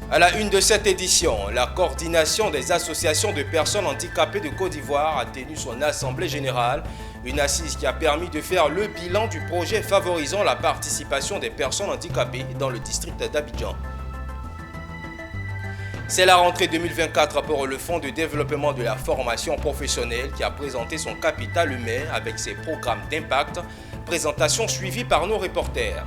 À la une de cette édition, la coordination des associations de personnes handicapées de Côte d'Ivoire a tenu son assemblée générale, une assise qui a permis de faire le bilan du projet favorisant la participation des personnes handicapées dans le district d'Abidjan. C'est la rentrée 2024 pour le Fonds de développement de la formation professionnelle qui a présenté son capital humain avec ses programmes d'impact, présentation suivie par nos reporters.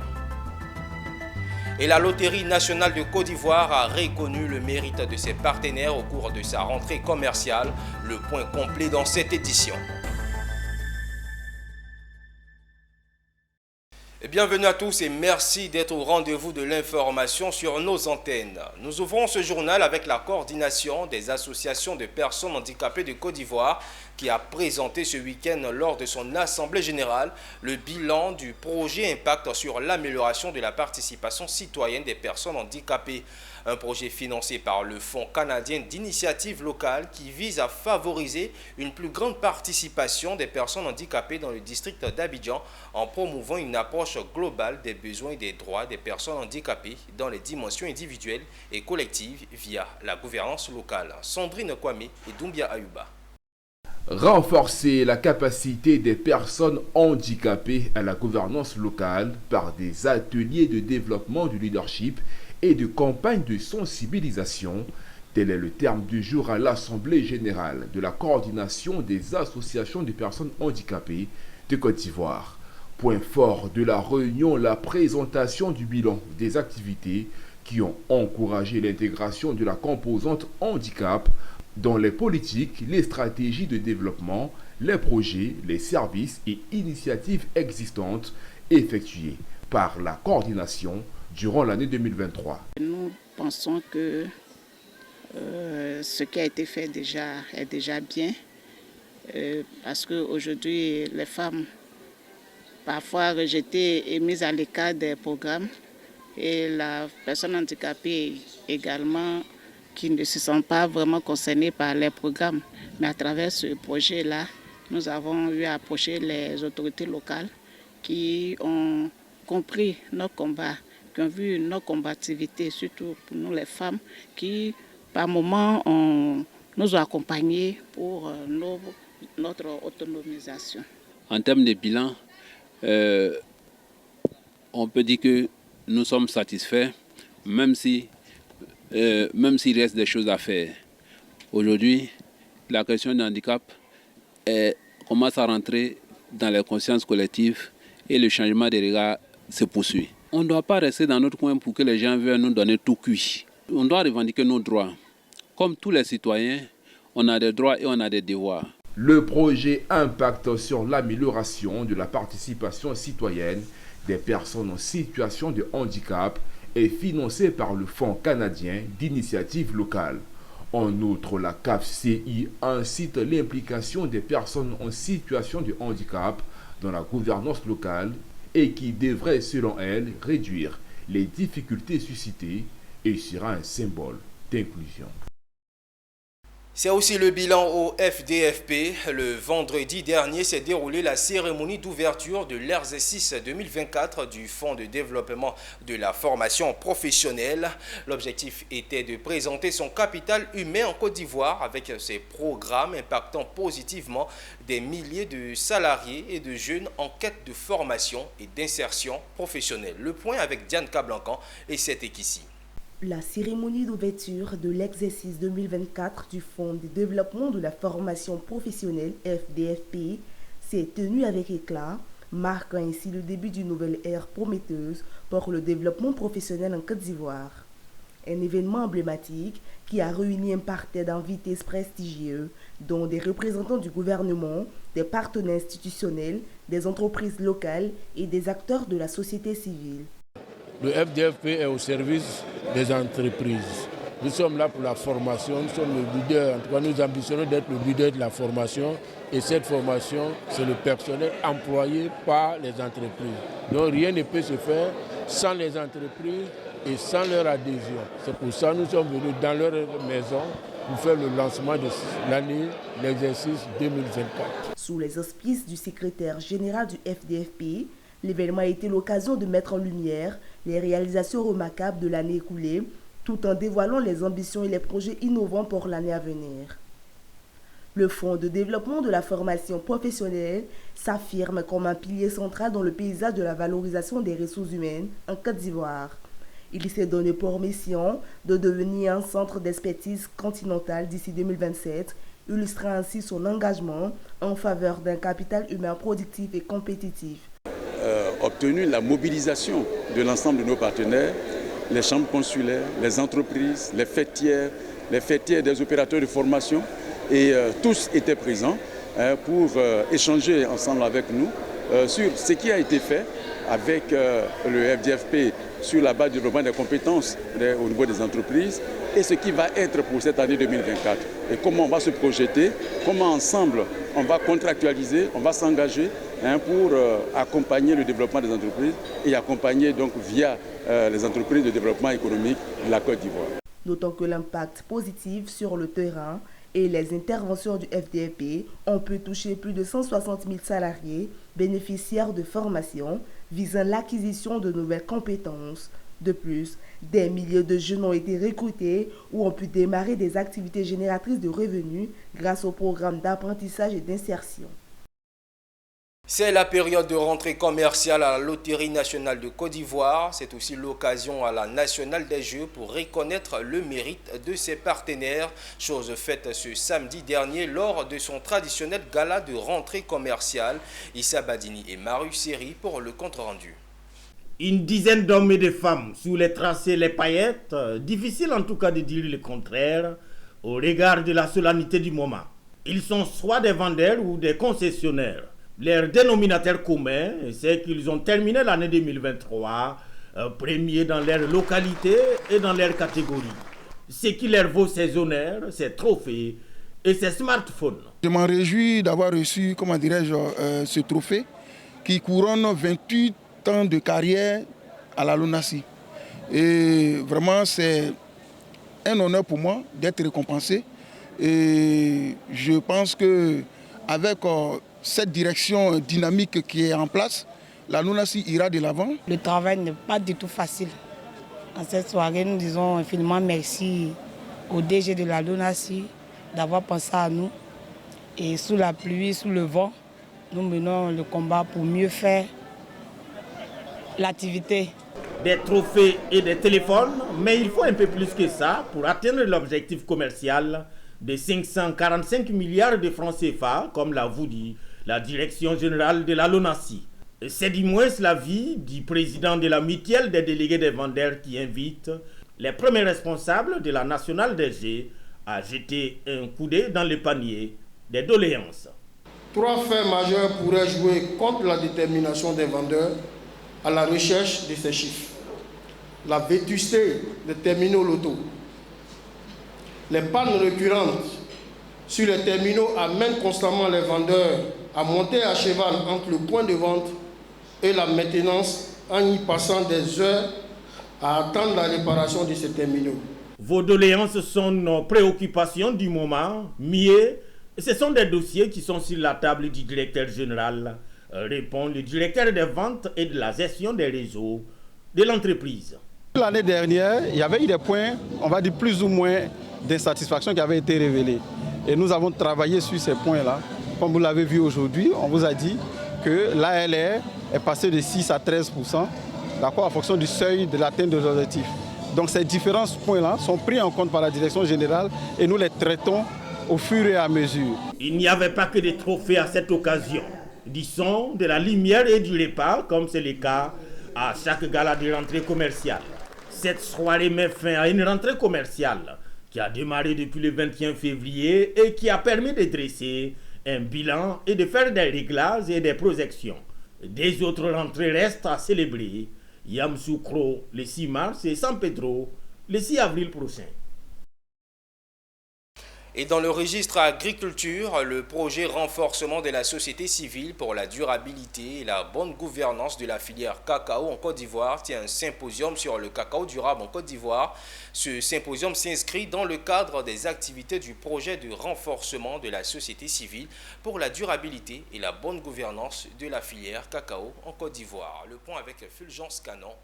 Et la Loterie nationale de Côte d'Ivoire a reconnu le mérite de ses partenaires au cours de sa rentrée commerciale. Le point complet dans cette édition. Bienvenue à tous et merci d'être au rendez-vous de l'information sur nos antennes. Nous ouvrons ce journal avec la coordination des associations de personnes handicapées de Côte d'Ivoire qui a présenté ce week-end lors de son assemblée générale le bilan du projet Impact sur l'amélioration de la participation citoyenne des personnes handicapées. Un projet financé par le Fonds canadien d'initiative locale qui vise à favoriser une plus grande participation des personnes handicapées dans le district d'Abidjan en promouvant une approche globale des besoins et des droits des personnes handicapées dans les dimensions individuelles et collectives via la gouvernance locale. Sandrine Kwame et Doumbia Ayuba. Renforcer la capacité des personnes handicapées à la gouvernance locale par des ateliers de développement du leadership et de campagnes de sensibilisation, tel est le terme du jour à l'Assemblée générale de la coordination des associations de personnes handicapées de Côte d'Ivoire. Point fort de la réunion, la présentation du bilan des activités qui ont encouragé l'intégration de la composante handicap dans les politiques, les stratégies de développement, les projets, les services et initiatives existantes effectuées par la coordination durant l'année 2023. Nous pensons que ce qui a été fait est déjà bien parce qu'aujourd'hui, les femmes, parfois rejetées et mises à l'écart des programmes, et la personne handicapée également qui ne se sent pas vraiment concernée par les programmes. Mais à travers ce projet-là, nous avons eu à approcher les autorités locales qui ont compris nos combats, qui ont vu nos combativité, surtout pour nous les femmes, qui par moments nous ont accompagnés pour notre autonomisation. En termes de bilan, on peut dire que nous sommes satisfaits, même s'il reste des choses à faire. Aujourd'hui, la question du handicap commence à rentrer dans les consciences collectives et le changement des regards se poursuit. On ne doit pas rester dans notre coin pour que les gens viennent nous donner tout cuit. On doit revendiquer nos droits. Comme tous les citoyens, on a des droits et on a des devoirs. Le projet Impact sur l'amélioration de la participation citoyenne des personnes en situation de handicap est financé par le Fonds canadien d'initiative locale. En outre, la CAFCI incite l'implication des personnes en situation de handicap dans la gouvernance locale et qui devrait, selon elle, réduire les difficultés suscitées et sera un symbole d'inclusion. C'est aussi le bilan au FDFP. Le vendredi dernier s'est déroulée la cérémonie d'ouverture de l'exercice 2024 du Fonds de développement de la formation professionnelle. L'objectif était de présenter son capital humain en Côte d'Ivoire avec ses programmes impactant positivement des milliers de salariés et de jeunes en quête de formation et d'insertion professionnelle. Le point avec Diane Cablancan et c'est ici. La cérémonie d'ouverture de l'exercice 2024 du Fonds de développement de la formation professionnelle FDFP s'est tenue avec éclat, marquant ainsi le début d'une nouvelle ère prometteuse pour le développement professionnel en Côte d'Ivoire. Un événement emblématique qui a réuni un parterre d'invités prestigieux, dont des représentants du gouvernement, des partenaires institutionnels, des entreprises locales et des acteurs de la société civile. Le FDFP est au service des entreprises. Nous sommes là pour la formation, nous sommes le leader. En tout cas, nous ambitionnons d'être le leader de la formation. Et cette formation, c'est le personnel employé par les entreprises. Donc rien ne peut se faire sans les entreprises et sans leur adhésion. C'est pour ça que nous sommes venus dans leur maison pour faire le lancement de l'année, l'exercice 2024. Sous les auspices du secrétaire général du FDFP, l'événement a été l'occasion de mettre en lumière les réalisations remarquables de l'année écoulée tout en dévoilant les ambitions et les projets innovants pour l'année à venir. Le Fonds de développement de la formation professionnelle s'affirme comme un pilier central dans le paysage de la valorisation des ressources humaines en Côte d'Ivoire. Il s'est donné pour mission de devenir un centre d'expertise continental d'ici 2027, illustrant ainsi son engagement en faveur d'un capital humain productif et compétitif. Obtenu la mobilisation de l'ensemble de nos partenaires, les chambres consulaires, les entreprises, les fêtières des opérateurs de formation, et tous étaient présents pour échanger ensemble avec nous sur ce qui a été fait avec le FDFP sur la base du développement des compétences au niveau des entreprises et ce qui va être pour cette année 2024. Et comment on va se projeter, comment ensemble on va contractualiser, on va s'engager pour accompagner le développement des entreprises et accompagner donc via les entreprises de développement économique de la Côte d'Ivoire. D'autant que l'impact positif sur le terrain et les interventions du FDFP ont pu toucher plus de 160 000 salariés bénéficiaires de formations visant l'acquisition de nouvelles compétences. De plus, des milliers de jeunes ont été recrutés ou ont pu démarrer des activités génératrices de revenus grâce au programme d'apprentissage et d'insertion. C'est la période de rentrée commerciale à la Loterie nationale de Côte d'Ivoire. C'est aussi l'occasion à la nationale des Jeux pour reconnaître le mérite de ses partenaires. Chose faite ce samedi dernier lors de son traditionnel gala de rentrée commerciale. Issa Badini et Maru Seri pour le compte-rendu. Une dizaine d'hommes et de femmes sous les tracés, les paillettes, difficile en tout cas de dire le contraire au regard de la solennité du moment. Ils sont soit des vendeurs ou des concessionnaires. Leur dénominateur commun, c'est qu'ils ont terminé l'année 2023 premiers dans leur localité et dans leur catégorie. Ce qui leur vaut ces honneurs, ces trophées et ces smartphones. Je m'en réjouis d'avoir reçu, comment dirais-je, ce trophée qui couronne 28 ans de carrière à la LONASI. Et vraiment, c'est un honneur pour moi d'être récompensé. Et je pense qu'avec cette direction dynamique qui est en place, la LONASI ira de l'avant. Le travail n'est pas du tout facile. En cette soirée, nous disons infiniment merci au DG de la LONASI d'avoir pensé à nous. Et sous la pluie, sous le vent, nous menons le combat pour mieux faire l'activité. Des trophées et des téléphones, mais il faut un peu plus que ça pour atteindre l'objectif commercial de 545 milliards de francs CFA, comme l'a dit la direction générale de la LONASI. C'est du moins l'avis du président de la mutuelle des délégués des vendeurs qui invite les premiers responsables de la nationale des Jeux à jeter un coup d'œil dans le panier des doléances. 3 faits majeurs pourraient jouer contre la détermination des vendeurs à la recherche de ces chiffres. La vétusté des terminaux loto. Les pannes récurrentes sur les terminaux amènent constamment les vendeurs à monter à cheval entre le point de vente et la maintenance en y passant des heures à attendre la réparation de ces terminaux. Vos doléances sont nos préoccupations du moment, mais ce sont des dossiers qui sont sur la table du directeur général, répond le directeur des ventes et de la gestion des réseaux de l'entreprise. L'année dernière, il y avait eu des points, on va dire plus ou moins d'insatisfaction qui avaient été révélés. Et nous avons travaillé sur ces points-là. Comme vous l'avez vu aujourd'hui, on vous a dit que l'ALR est passé de 6 à 13%, d'accord, en fonction du seuil de l'atteinte de l'objectif. Donc ces différents points-là sont pris en compte par la direction générale et nous les traitons au fur et à mesure. Il n'y avait pas que des trophées à cette occasion. Disons de la lumière et du repas, comme c'est le cas à chaque gala de rentrée commerciale. Cette soirée met fin à une rentrée commerciale qui a démarré depuis le 21 février et qui a permis de dresser un bilan et de faire des réglages et des projections. Des autres rentrées restent à célébrer. Yamoussoukro le 6 mars et San Pedro le 6 avril prochain. Et dans le registre agriculture, le projet renforcement de la société civile pour la durabilité et la bonne gouvernance de la filière cacao en Côte d'Ivoire tient un symposium sur le cacao durable en Côte d'Ivoire. Ce symposium s'inscrit dans le cadre des activités du projet de renforcement de la société civile pour la durabilité et la bonne gouvernance de la filière cacao en Côte d'Ivoire. Le point avec Fulgence Canon.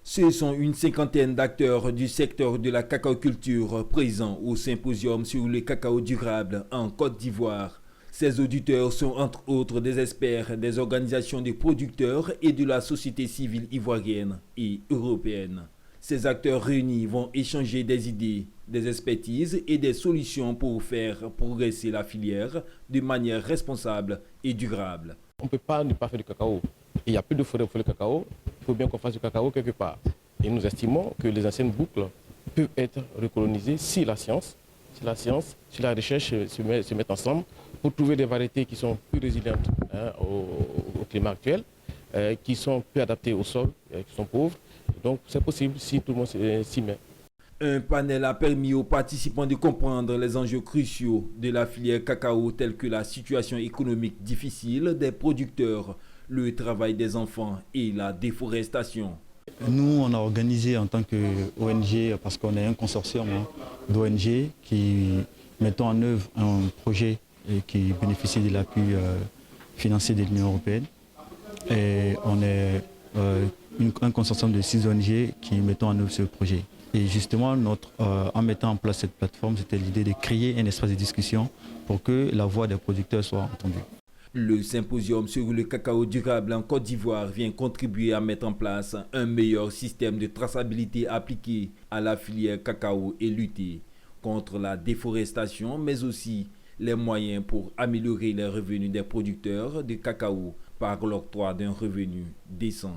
Ce sont une cinquantaine d'acteurs du secteur de la cacaoculture présents au symposium sur le cacao durable en Côte d'Ivoire. Ces auditeurs sont entre autres des experts des organisations de producteurs et de la société civile ivoirienne et européenne. Ces acteurs réunis vont échanger des idées, des expertises et des solutions pour faire progresser la filière de manière responsable et durable. On ne peut pas ne pas faire du cacao. Il n'y a plus de forêt pour le cacao. Il faut bien qu'on fasse du cacao quelque part. Et nous estimons que les anciennes boucles peuvent être recolonisées si la science, si la recherche se mettent ensemble pour trouver des variétés qui sont plus résilientes au climat actuel, qui sont plus adaptées au sol, qui sont pauvres. Donc c'est possible si tout le monde s'y met. Un panel a permis aux participants de comprendre les enjeux cruciaux de la filière cacao tels que la situation économique difficile des producteurs, le travail des enfants et la déforestation. Nous, on a organisé en tant qu'ONG, parce qu'on est un consortium d'ONG qui mettons en œuvre un projet qui bénéficie de l'appui financier de l'Union européenne. Et on est un consortium de 6 ONG qui mettons en œuvre ce projet. Et justement, en mettant en place cette plateforme, c'était l'idée de créer un espace de discussion pour que la voix des producteurs soit entendue. Le symposium sur le cacao durable en Côte d'Ivoire vient contribuer à mettre en place un meilleur système de traçabilité appliqué à la filière cacao et lutter contre la déforestation, mais aussi les moyens pour améliorer les revenus des producteurs de cacao par l'octroi d'un revenu décent.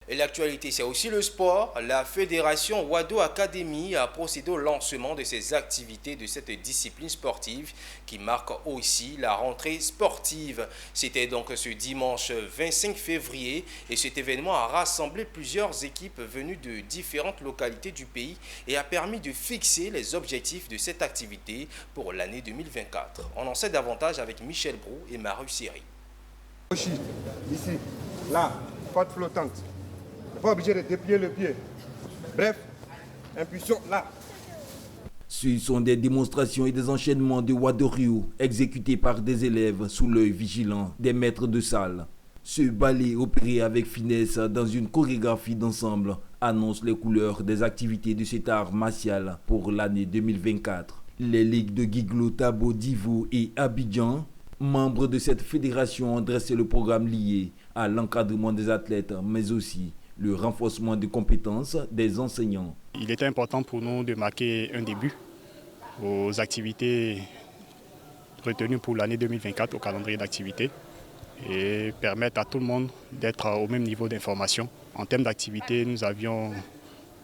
Et l'actualité, c'est aussi le sport. La fédération Wado Academy a procédé au lancement de ses activités de cette discipline sportive qui marque aussi la rentrée sportive. C'était donc ce dimanche 25 février et cet événement a rassemblé plusieurs équipes venues de différentes localités du pays et a permis de fixer les objectifs de cette activité pour l'année 2024. On en sait davantage avec Michel Brou et Maru Siri. Ici, là, porte flottante. Pas obligé de déplier le pied. Bref, impulsion là. Ce sont des démonstrations et des enchaînements de Wadoryu exécutés par des élèves sous l'œil vigilant des maîtres de salle. Ce ballet opéré avec finesse dans une chorégraphie d'ensemble annonce les couleurs des activités de cet art martial pour l'année 2024. Les ligues de Guiglo, Tabo, Divo et Abidjan, membres de cette fédération, ont dressé le programme lié à l'encadrement des athlètes, mais aussi le renforcement des compétences des enseignants. Il était important pour nous de marquer un début aux activités retenues pour l'année 2024 au calendrier d'activités et permettre à tout le monde d'être au même niveau d'information. En termes d'activités, nous avions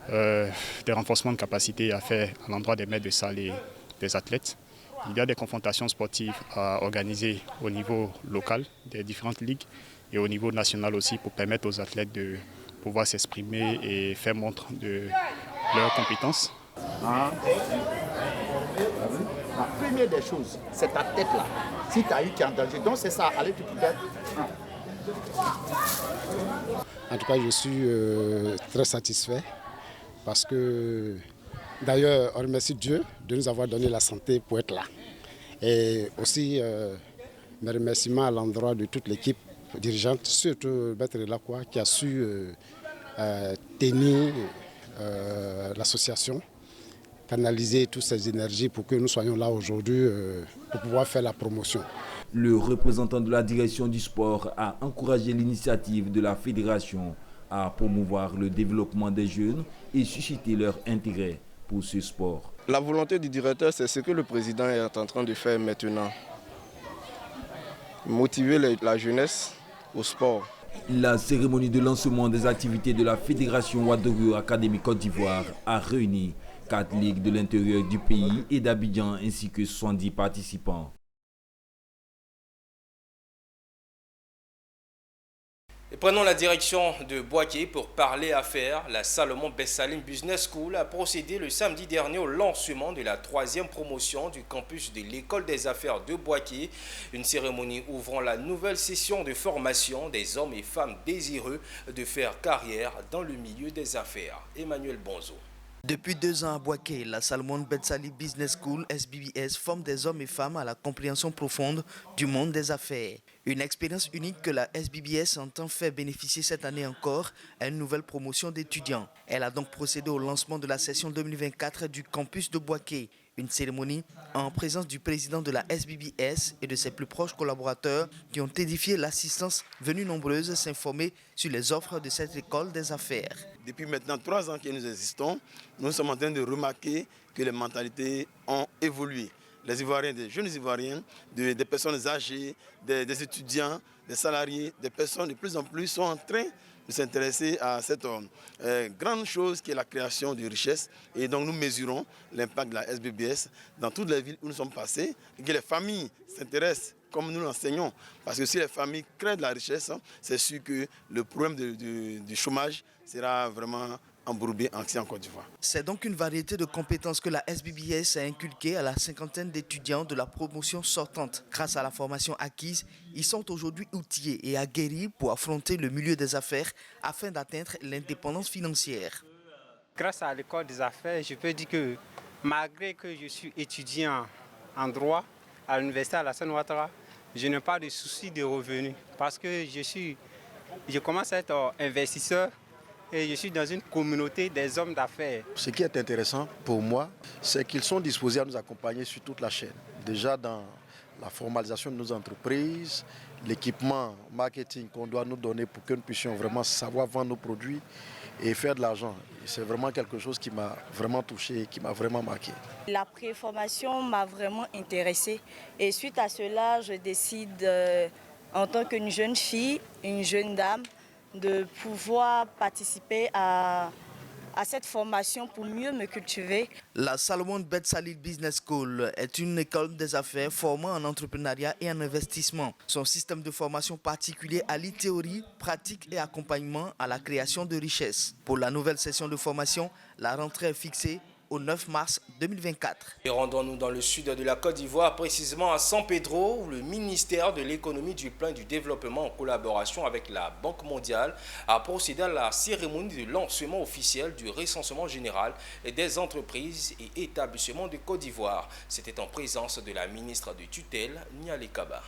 des renforcements de capacité à faire à l'endroit des maîtres de salle et des athlètes. Il y a des confrontations sportives à organiser au niveau local des différentes ligues et au niveau national aussi pour permettre aux athlètes de pouvoir s'exprimer et faire montre de leurs compétences. La première des choses, c'est ta tête là. Si tu as eu qui est en danger, donc c'est ça, allez tu peux. En tout cas, je suis très satisfait parce que d'ailleurs, on remercie Dieu de nous avoir donné la santé pour être là. Et aussi, mes remerciements à l'endroit de toute l'équipe dirigeante, surtout Maître Lacroix qui a su tenir l'association, canaliser toutes ces énergies pour que nous soyons là aujourd'hui pour pouvoir faire la promotion. Le représentant de la direction du sport a encouragé l'initiative de la fédération à promouvoir le développement des jeunes et susciter leur intérêt pour ce sport. La volonté du directeur, c'est ce que le président est en train de faire maintenant. Motiver la jeunesse au sport. La cérémonie de lancement des activités de la Fédération Wadoryu Academy Côte d'Ivoire a réuni 4 ligues de l'intérieur du pays et d'Abidjan ainsi que 70 participants. Et prenons la direction de Boaké pour parler affaires. La Salomon Bessalim Business School a procédé le samedi dernier au lancement de la 3e promotion du campus de l'école des affaires de Boaké. Une cérémonie ouvrant la nouvelle session de formation des hommes et femmes désireux de faire carrière dans le milieu des affaires. Emmanuel Bonzo. Depuis 2 ans à Bouaké, la Salomon Ben Salih Business School, SBBS, forme des hommes et femmes à la compréhension profonde du monde des affaires. Une expérience unique que la SBBS entend faire bénéficier cette année encore à une nouvelle promotion d'étudiants. Elle a donc procédé au lancement de la session 2024 du campus de Bouaké. Une cérémonie en présence du président de la SBBS et de ses plus proches collaborateurs qui ont édifié l'assistance venue nombreuse s'informer sur les offres de cette école des affaires. Depuis maintenant 3 ans que nous existons, nous sommes en train de remarquer que les mentalités ont évolué. Les Ivoiriens, des jeunes Ivoiriens, des personnes âgées, des étudiants, des salariés, des personnes de plus en plus sont en train de s'intéresser à cette grande chose qui est la création de richesses. Et donc nous mesurons l'impact de la SBBS dans toutes les villes où nous sommes passés et que les familles s'intéressent comme nous l'enseignons. Parce que si les familles créent de la richesse, c'est sûr que le problème du chômage sera vraiment embourbé en Côte d'Ivoire. C'est donc une variété de compétences que la SBBS a inculquées à la 50aine d'étudiants de la promotion sortante. Grâce à la formation acquise, ils sont aujourd'hui outillés et aguerris pour affronter le milieu des affaires afin d'atteindre l'indépendance financière. Grâce à l'école des affaires, je peux dire que malgré que je suis étudiant en droit à l'université Alassane Ouattara, je n'ai pas de souci de revenus parce que je commence à être investisseur. Et je suis dans une communauté des hommes d'affaires. Ce qui est intéressant pour moi, c'est qu'ils sont disposés à nous accompagner sur toute la chaîne. Déjà dans la formalisation de nos entreprises, l'équipement marketing qu'on doit nous donner pour que nous puissions vraiment savoir vendre nos produits et faire de l'argent. C'est vraiment quelque chose qui m'a vraiment touché et qui m'a vraiment marqué. La préformation m'a vraiment intéressée. Et suite à cela, je décide en tant qu'une jeune fille, une jeune dame, de pouvoir participer à cette formation pour mieux me cultiver. La Salomon Ben Salih Business School est une école des affaires formant en entrepreneuriat et en investissement. Son système de formation particulier allie théorie, pratique et accompagnement à la création de richesses. Pour la nouvelle session de formation, la rentrée est fixée au 9 mars 2024. Et rendons-nous dans le sud de la Côte d'Ivoire, précisément à San Pedro, où le ministère de l'économie, du plan et du développement en collaboration avec la Banque mondiale a procédé à la cérémonie de lancement officiel du recensement général des entreprises et établissements de Côte d'Ivoire. C'était en présence de la ministre de tutelle, Niale Kaba.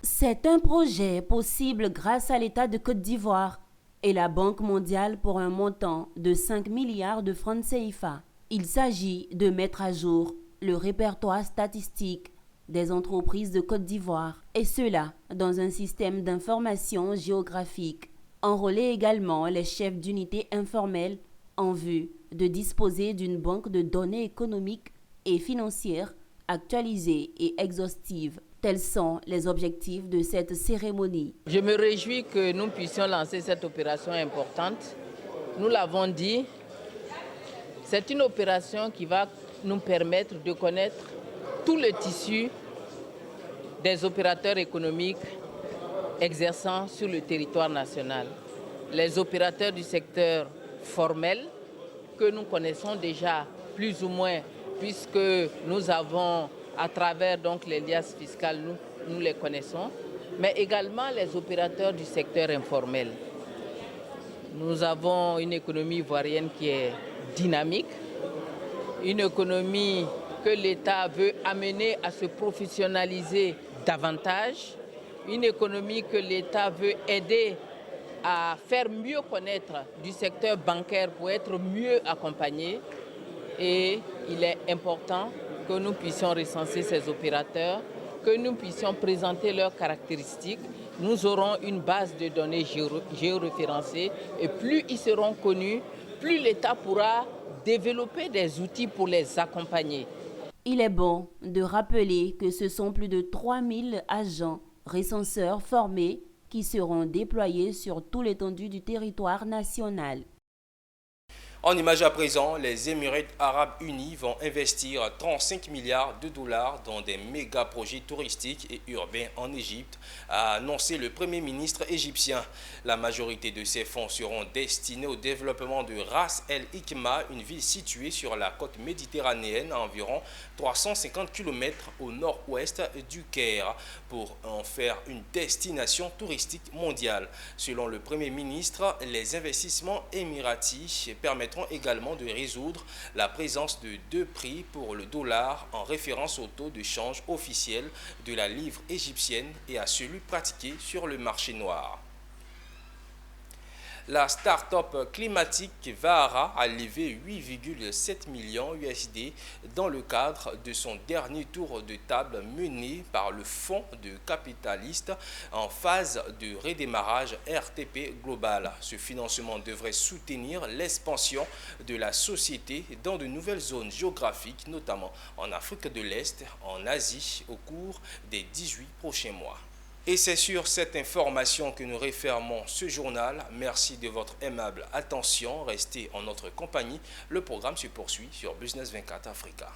C'est un projet possible grâce à l'État de Côte d'Ivoire et la Banque mondiale pour un montant de 5 milliards de francs CFA. Il s'agit de mettre à jour le répertoire statistique des entreprises de Côte d'Ivoire, et cela dans un système d'information géographique. Enrôler également les chefs d'unités informelles en vue de disposer d'une banque de données économiques et financières actualisée et exhaustive. Tels sont les objectifs de cette cérémonie. Je me réjouis que nous puissions lancer cette opération importante. Nous l'avons dit, c'est une opération qui va nous permettre de connaître tout le tissu des opérateurs économiques exerçant sur le territoire national. Les opérateurs du secteur formel que nous connaissons déjà plus ou moins, puisque nous avons, à travers donc les liasses fiscales, nous les connaissons, mais également les opérateurs du secteur informel. Nous avons une économie ivoirienne qui est dynamique, une économie que l'État veut amener à se professionnaliser davantage, une économie que l'État veut aider à faire mieux connaître du secteur bancaire pour être mieux accompagné. Et il est important que nous puissions recenser ces opérateurs, que nous puissions présenter leurs caractéristiques. Nous aurons une base de données géoréférencées et plus ils seront connus, plus l'État pourra développer des outils pour les accompagner. Il est bon de rappeler que ce sont plus de 3000 agents recenseurs formés qui seront déployés sur tout l'étendue du territoire national. En image à présent, les Émirats arabes unis vont investir 35 milliards de dollars dans des méga projets touristiques et urbains en Égypte, a annoncé le Premier ministre égyptien. La majorité de ces fonds seront destinés au développement de Ras El Hikma, une ville située sur la côte méditerranéenne à environ 350 km au nord-ouest du Caire, pour en faire une destination touristique mondiale. Selon le Premier ministre, les investissements émiratis permettront permettront également de résoudre la présence de 2 prix pour le dollar en référence au taux de change officiel de la livre égyptienne et à celui pratiqué sur le marché noir. La start-up climatique Vahara a levé 8,7 millions USD dans le cadre de son dernier tour de table mené par le fonds de capitalistes en phase de redémarrage RTP Global. Ce financement devrait soutenir l'expansion de la société dans de nouvelles zones géographiques, notamment en Afrique de l'Est, en Asie, au cours des 18 prochains mois. Et c'est sur cette information que nous refermons ce journal. Merci de votre aimable attention. Restez en notre compagnie. Le programme se poursuit sur Business 24 Africa.